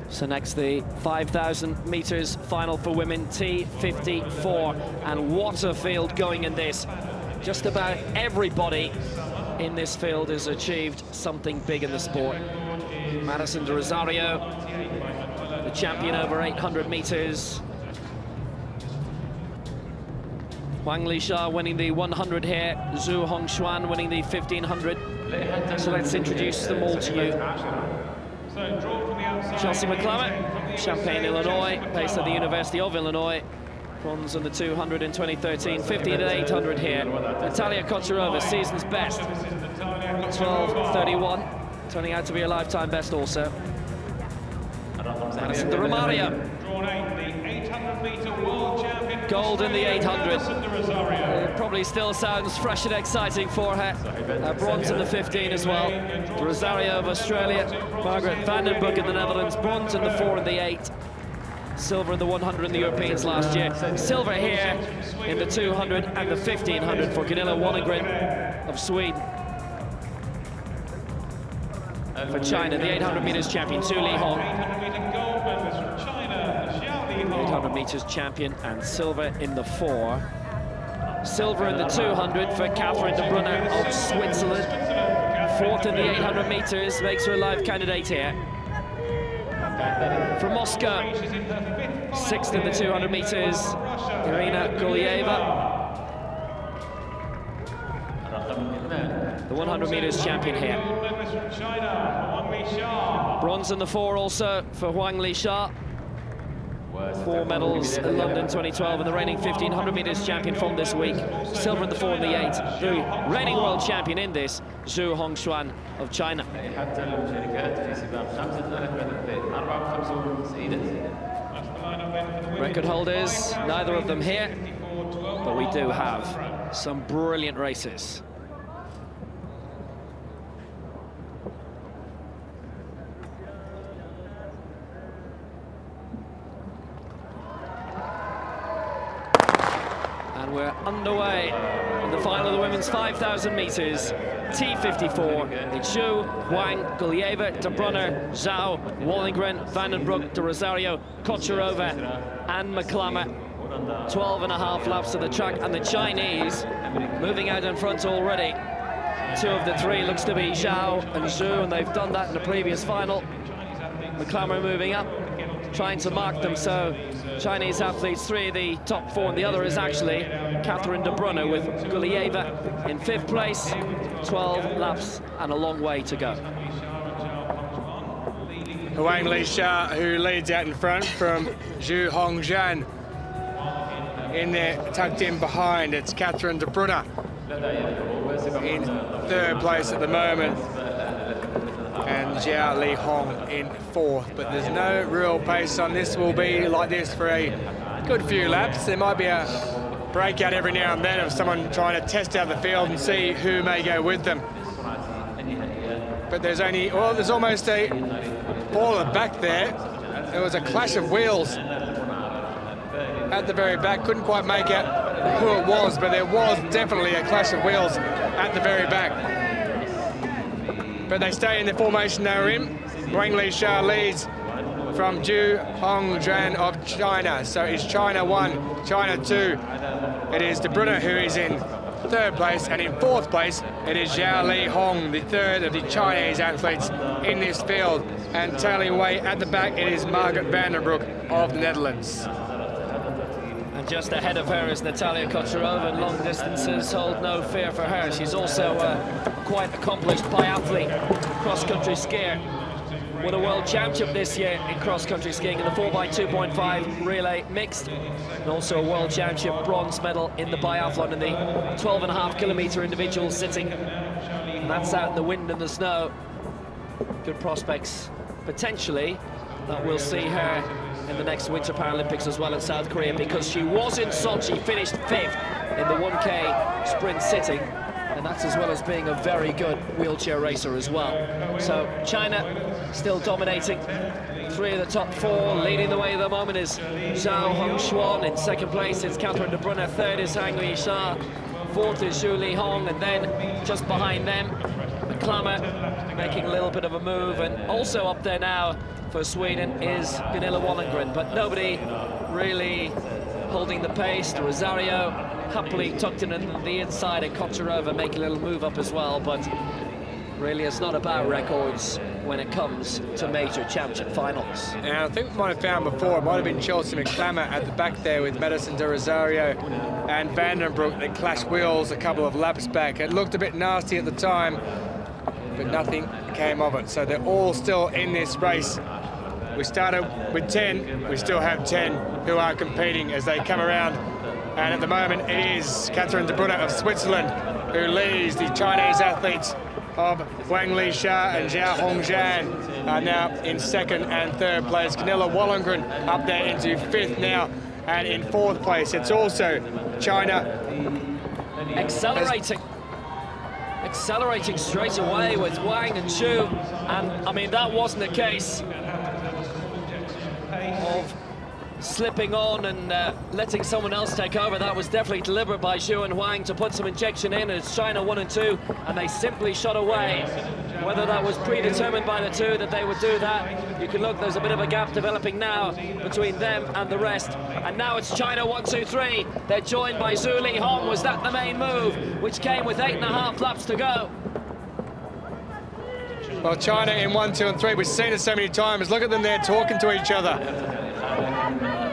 So next, the 5,000 meters final for women, T54. And what a field going in this. Just about everybody in this field has achieved something big in the sport. Madison de ROZARIO, the champion over 800 meters. Lisha winning the 100 here. Zhu Hongzhuan winning the 1500. So let's introduce them all to you. Chelsea McClammer, Champaign, Illinois, based at the University of Illinois. Bronze on the 200 in 2013, 50 and 800 here. Natalia KOCHEROVA, season's best, 12:31, turning out to be a lifetime best also. Madison de ROZARIO, gold in the 800. It probably still sounds fresh and exciting for her. Bronze in the 15 as well. De ROZARIO of Australia, Margriet van den Broek in the Netherlands, bronze in the 4 and the 8. Silver in the 100 in the Europeans last year. Silver here in the 200 and the 1500 for Gunilla WALLENGREN of Sweden. For China, the 800 meters champion, Lihong. 800 meters champion and silver in the 4. Silver in the 200 for Qatar DEBRUNNER of Switzerland. 4th in the 800 meters, makes her a live candidate here. From Moscow, 6th in the 200 meters, Irina GULIAEVA. The 100 meters champion here. Bronze in the 4 also for Lisha HUANG. 4 medals in London 2012 and the reigning 1500 meters champion from this week. Silver in the 4 and the 8. The reigning world champion in this, Zhu Hongzhuan of China. Record holders, neither of them here, but we do have some brilliant races. And we're underway in the final of the women's 5,000 meters. T54, it's Zhu, Huang, GULIAEVA, DEBRUNNER, ZOU, WALLENGREN, van den Broek, de ROZARIO, KOCHEROVA and McClammer. 12.5 laps of the track, and the Chinese moving out in front already. 2 of the 3 looks to be ZHOU and Zhu, and they've done that in the previous final. McClammer moving up, trying to mark them, so Chinese athletes, 3 of the top 4, and the other is actually Qatar DEBRUNNER with GULIAEVA in 5th place. 12 laps and a long way to go. Lisha, who leads out in front from Zhu Hongzhuan. In there, tucked in behind, it's Qatar DEBRUNNER in 3rd place at the moment. And Lihong in 4th, but there's no real pace on this. Will be like this for a good few laps. There might be a breakout every now and then of someone trying to test out the field and see who may go with them. But there's only, well, there's almost a ball at the back there. There was a clash of wheels at the very back. Couldn't quite make out who it was, but there was definitely a clash of wheels at the very back. But they stay in the formation they were in. Lisha leads from Zhu Hongzhuan of China. So it's China 1, China 2. It is DEBRUNNER who is in 3rd place, and in 4th place it is Lihong, the 3rd of the Chinese athletes in this field. And tailing away at the back it is Margriet van den Broek of the Netherlands. And just ahead of her is Natalia KOCHEROVA, and long distances hold no fear for her. She's also quite accomplished biathlete, cross-country skier. Won a world championship this year in cross-country skiing in the 4x2.5 relay mixed, and also a world championship bronze medal in the biathlon in the 12.5 kilometer individual sitting. And that's out in the wind and the snow. Good prospects, potentially, that we'll see her in the next Winter Paralympics as well in South Korea, because she was in Sochi, finished 5th in the 1K sprint sitting, and that's as well as being a very good wheelchair racer as well. So China still dominating. 3 of the top 4. Leading the way at the moment is Zhou Hongzhuan. In 2nd place it's Qatar DEBRUNNER. 3rd is Lisha. 4th is Zhu Lihong, and then just behind them McClammer making a little bit of a move, and also up there now for Sweden is Gunilla WALLENGREN, but nobody really holding the pace. De ROZARIO happily tucked in on the inside, and Kocherova making a little move up as well, but really it's not about records when it comes to major championship finals. And I think we might have found before, it might have been Chelsea McClammer at the back there with Madison de ROZARIO and Vandenbroek. They clashed wheels a couple of laps back. It looked a bit nasty at the time, but nothing came of it. So they're all still in this race. We started with 10, we still have 10 who are competing as they come around. And at the moment it is Catherine DEBRUNNER of Switzerland who leads. The Chinese athletes of Lisha and Hongzhuan are now in second and third place. Gunilla WALLENGREN up there into fifth now, and in fourth place it's also China. Accelerating straight away with Wang and ZHOU, and I mean that wasn't the case of slipping on and letting someone else take over. That was definitely deliberate by ZHOU and Huang to put some injection in. It's China 1 and 2, and they simply shot away. Whether that was predetermined by the two that they would do that, you can look, there's a bit of a gap developing now between them and the rest. And now it's China 1, 2, 3. They're joined by ZHOU Lihong. Was that the main move, which came with 8.5 laps to go? Well, China in 1, 2, and 3, we've seen it so many times. Look at them there talking to each other.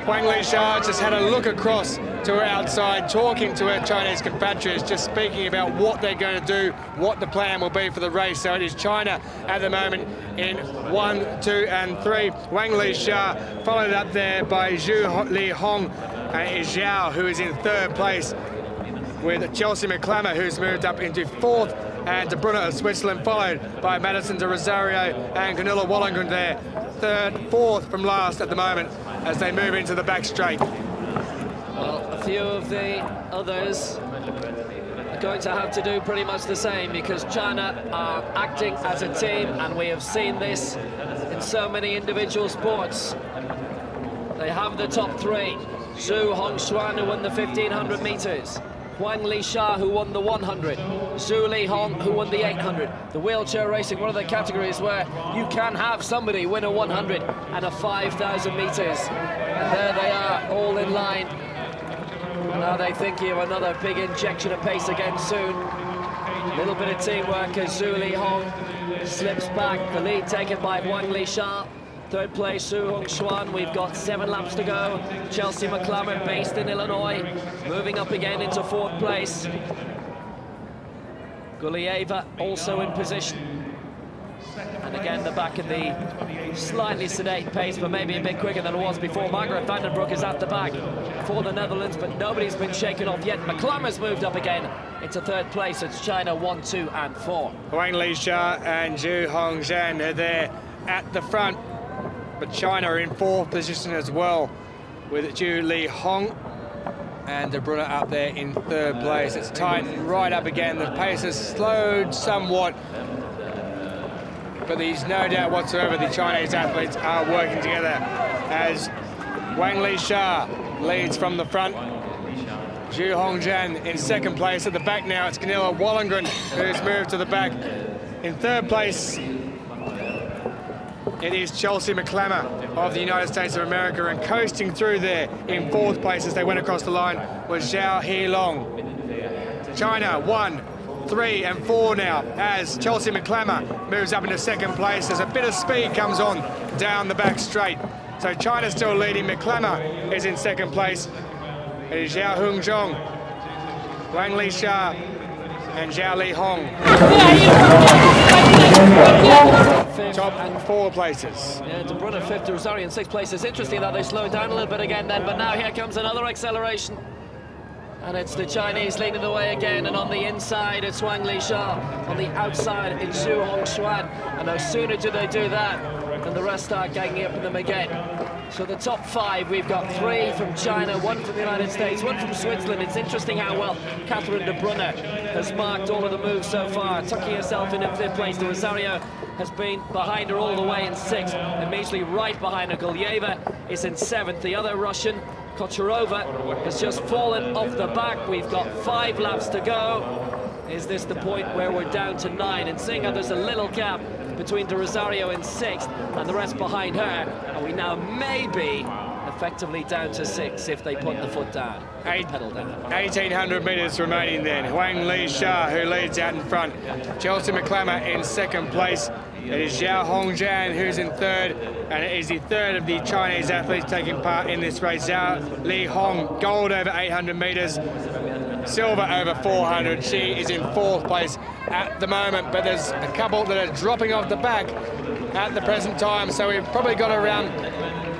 Lisha just had a look across to her outside, talking to her Chinese compatriots, just speaking about what they're going to do, what the plan will be for the race. So it is China at the moment in 1, 2, and 3. Lisha followed up there by ZHOU Lihong, and it is ZHOU who is in third place, with Chelsea McClammer who's moved up into fourth, and DEBRUNNER of Switzerland followed by Madison de ROZARIO and Gunilla WALLENGREN there, fourth from last at the moment as they move into the back straight. Well, a few of the others are going to have to do pretty much the same, because China are acting as a team, and we have seen this in so many individual sports. They have the top three. ZHOU Hongzhuan, who won the 1500 meters. Lisha, who won the 100. ZHOU Lihong, who won the 800. The wheelchair racing, one of the categories where you can have somebody win a 100 and a 5,000 meters. And there they are, all in line. Now they're thinking of another big injection of pace again soon. A little bit of teamwork as ZHOU Lihong slips back. The lead taken by Lisha. Third place, ZHOU Hongzhuan. We've got 7 laps to go. Chelsea McClammer, based in Illinois, moving up again into fourth place. Guliaeva also in position. And again, the back of the slightly sedate pace, but maybe a bit quicker than it was before. Margriet Vandenbroek is at the back for the Netherlands, but nobody's been shaken off yet. McClammer's moved up again into third place. It's China 1, 2, and 4. Lisha and ZHOU Hongzhuan are there at the front, but China are in fourth position as well, with ZHOU Lihong and DEBRUNNER up there in third place. It's tightened right up again. The pace has slowed somewhat, but there's no doubt whatsoever the Chinese athletes are working together as Lisha leads from the front. ZHOU Hongzhuan in second place. At the back now, it's Gunilla WALLENGREN who's moved to the back. In third place, it is Chelsea McClammer of the United States of America, and coasting through there in fourth place as they went across the line was Zhao Heilong. China 1, 3, and 4 now as Chelsea McClammer moves up into second place as a bit of speed comes on down the back straight. So China's still leading. McClammer is in second place. It is Zhao Hongzhuan, Lisha, and ZHOU Lihong. Top 4 places. Yeah, DEBRUNNER fifth, de ROZARIO in 6th place. It's interesting that they slowed down a little bit again then, but now here comes another acceleration. And it's the Chinese leading the way again, and on the inside it's Lisha. On the outside it's ZHOU Hongzhuan. And no sooner do they do that than the rest start ganging up on them again. So the top 5, we've got 3 from China, 1 from the United States, 1 from Switzerland. It's interesting how well Catherine DEBRUNNER has marked all of the moves so far, tucking herself in 5th place. De ROZARIO has been behind her all the way in 6th, immediately right behind her. Guliaeva is in 7th. The other Russian, Kocherova, has just fallen off the back. We've got 5 laps to go. Is this the point where we're down to 9? And seeing how there's a little gap between de ROZARIO in 6th and the rest behind her, and we now may be effectively down to 6 if they put the foot down, pedal down. 1,800 metres remaining then. Lisha, who leads out in front. Chelsea McClammer in 2nd place. It is Hongzhuan ZHOU who's in 3rd, and it is the 3rd of the Chinese athletes taking part in this race. Lihong, gold over 800 metres, silver over 400. She is in 4th place at the moment, but there's a couple that are dropping off the back at the present time, so we've probably got around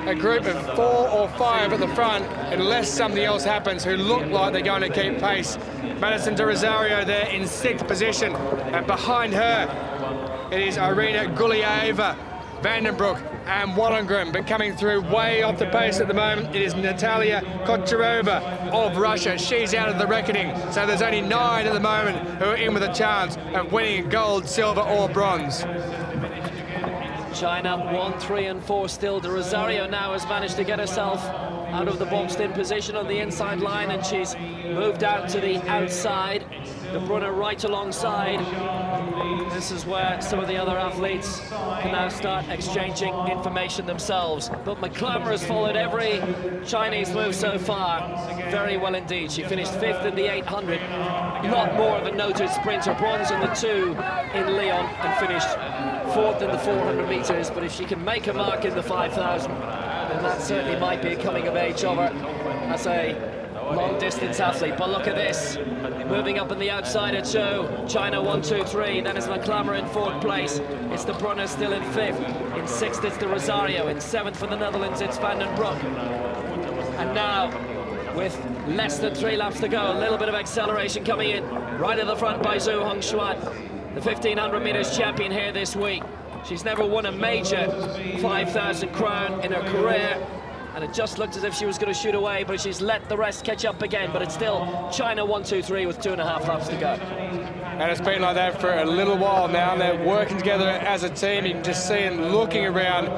a group of 4 or 5 at the front, unless something else happens, who look like they're going to keep pace. Madison de ROZARIO there in 6th position, and behind her it is Irina GULIAEVA, Vandenbroek and Wallengren, but coming through way off the pace at the moment, it is Natalia KOCHEROVA of Russia. She's out of the reckoning, so there's only 9 at the moment who are in with a chance of winning gold, silver or bronze. China 1, 3 and 4 still. De ROZARIO now has managed to get herself out of the boxed-in position on the inside line, and she's moved out to the outside. DEBRUNNER right alongside. This is where some of the other athletes can now start exchanging information themselves. But McClammer has followed every Chinese move so far very well indeed. She finished 5th in the 800. Not more of a noted sprinter. Bronze in the 2 in Lyon and finished 4th in the 400 metres. But if she can make a mark in the 5,000, then that certainly might be a coming of age of her as a long-distance athlete. But look at this, moving up on the outside at ZHOU. China 1, 2, 3, then it's McClammer in 4th place. It's DEBRUNNER still in 5th. In 6th it's de ROZARIO. In 7th for the Netherlands it's Vandenbroek. And now, with less than 3 laps to go, a little bit of acceleration coming in. Right at the front by ZHOU Hongzhuan, the 1,500 metres champion here this week. She's never won a major 5,000 crown in her career, and it just looked as if she was going to shoot away, but she's let the rest catch up again. But it's still China 1, 2, 3 with 2.5 laps to go. And it's been like that for a little while now. They're working together as a team. You can just see them looking around,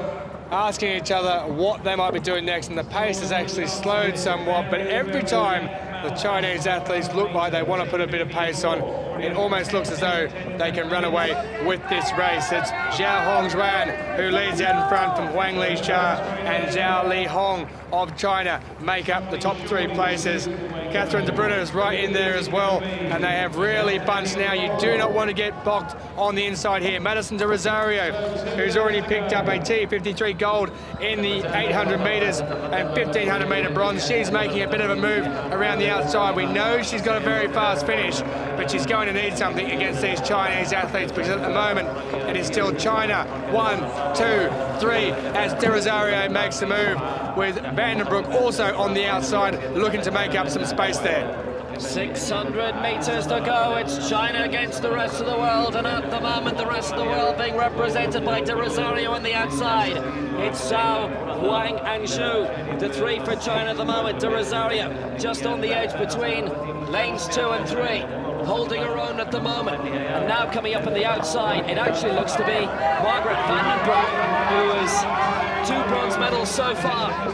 asking each other what they might be doing next, and the pace has actually slowed somewhat, but every time the Chinese athletes look like they want to put a bit of pace on, it almost looks as though they can run away with this race. It's Hongzhuan who leads out in front from Lisha, and Lihong of China make up the top 3 places. Catherine DEBRUNNER is right in there as well, and they have really bunched now. You do not want to get blocked on the inside here. Madison de ROZARIO, who's already picked up a T54 gold in the 800 metres and 1,500 metre bronze. She's making a bit of a move around the outside. We know she's got a very fast finish, but she's going to need something against these Chinese athletes, because at the moment it is still China 1, 2, 3 as de ROZARIO makes the move, with Vandenbroek also on the outside looking to make up some space there. 600 metres to go. It's China against the rest of the world, and at the moment the rest of the world being represented by de ROZARIO on the outside. It's ZHOU, Huang and ZHOU, the 3 for China at the moment. De ROZARIO just on the edge between lanes 2 and 3, holding her own at the moment. And now coming up on the outside, it actually looks to be Margriet Vandenbroek, who has 2 bronze medals so far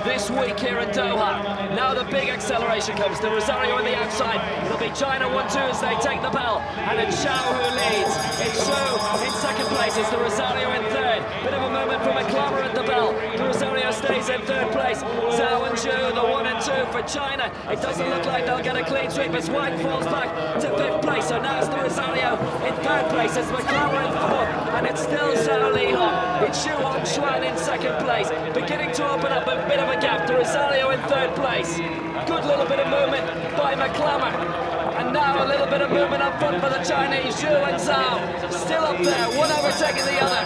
this week here in Doha. Now the big acceleration comes. De ROZARIO on the outside. It'll be China 1, 2 as they take the bell. And it's ZHOU who leads. It's ZHOU in 2nd place. It's de ROZARIO in 3rd. Bit of a movement from McClammer at the bell. De ROZARIO stays in 3rd place. ZHOU and ZHOU, the 1 and 2 for China. It doesn't look like they'll get a clean sweep as Huang falls back to 5th place. So now it's de ROZARIO in 3rd place. It's McClammer in 4th. And it's still ZHOU Lihong. It's ZHOU Hongzhuan in 2nd place. Beginning to open up a bit of a gap. De ROZARIO in 3rd place. Good little bit of movement by McClammer. And now a little bit of movement up front for the Chinese. ZHOU and ZHOU still up there, one overtaking the other.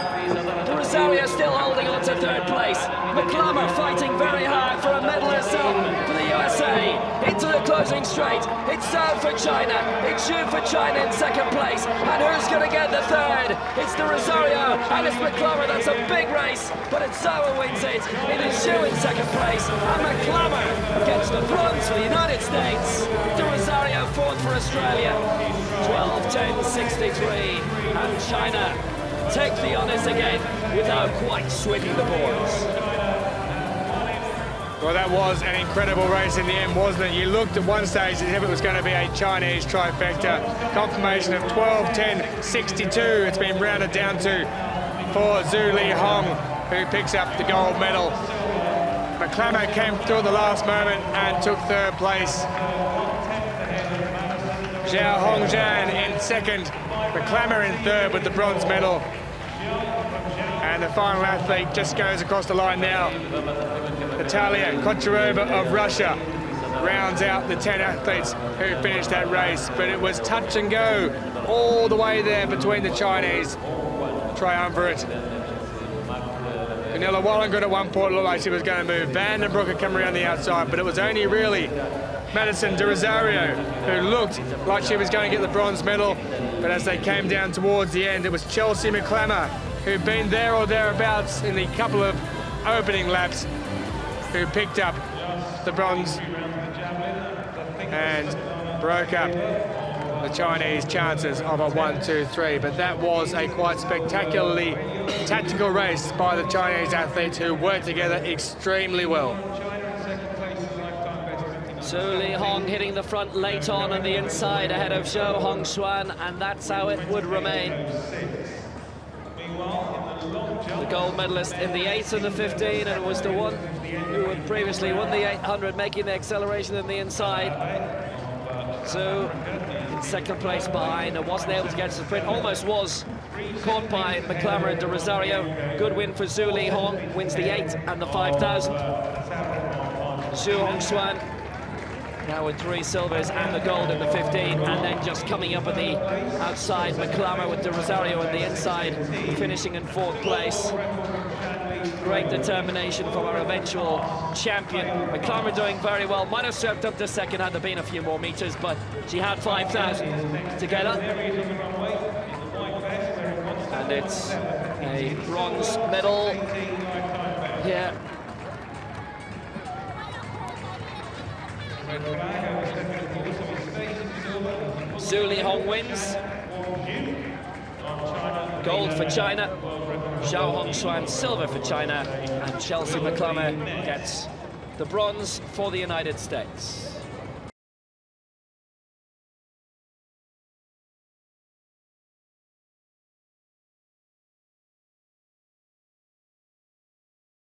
De ROZARIO still holding on to 3rd place. McClammer fighting very hard for a medal herself for the USA. Into the closing straight. It's ZHOU for China. It's ZHOU for China in 2nd place. And who's going to get the 3rd? It's de ROZARIO and it's McClammer. That's a big race, but it's ZHOU who wins it. It is ZHOU in 2nd place. And McClammer gets the bronze for the United States. De ROZARIO 4th for Australia. 12:10:63. And China take the honours again without quite sweeping the boards. Well, that was an incredible race in the end, wasn't it? You looked at one stage as if it was going to be a Chinese trifecta. Confirmation of 12:10:62. It's been rounded down to for Zhu Lihong, who picks up the gold medal. McClammer came through at the last moment and took third place. ZHOU Hongzhuan in second, McClammer in third with the bronze medal. And the final athlete just goes across the line now. Natalia Kocherova of Russia rounds out the 10 athletes who finished that race, but it was touch and go all the way there between the Chinese triumvirate. Gunilla WALLENGREN at one point looked like she was going to move. Van den Broek had come around the outside, but it was only really Madison de ROZARIO who looked like she was going to get the bronze medal, but as they came down towards the end, it was Chelsea McClammer, who'd been there or thereabouts in the couple of opening laps, who picked up the bronze and broke up the Chinese chances of a 1-2-3. But that was a quite spectacularly tactical race by the Chinese athletes who worked together extremely well. Zhu Lihong hitting the front late on the inside ahead of ZHOU Hongzhuan, and that's how it would remain. The gold medalist in the 8 and the 15, and was the one who had previously won the 800, making the acceleration in the inside. Zhu in second place behind and wasn't able to get to the sprint, almost was caught by McClammer and de ROZARIO. Good win for Zhu Lihong, wins the 8 and the 5,000. ZHOU Hongzhuan now with 3 silvers and the gold in the 15, and then just coming up at the outside, McClammer with de ROZARIO in the inside, finishing in 4th place. Great determination from our eventual champion. McClammer doing very well. Might have swept up to second had there been a few more meters, but she had 5,000 together. And it's a bronze medal here. Zhu Lihong wins. Gold for China. ZHOU Hongzhuan silver for China, and Chelsea McClammer gets the bronze for the United States.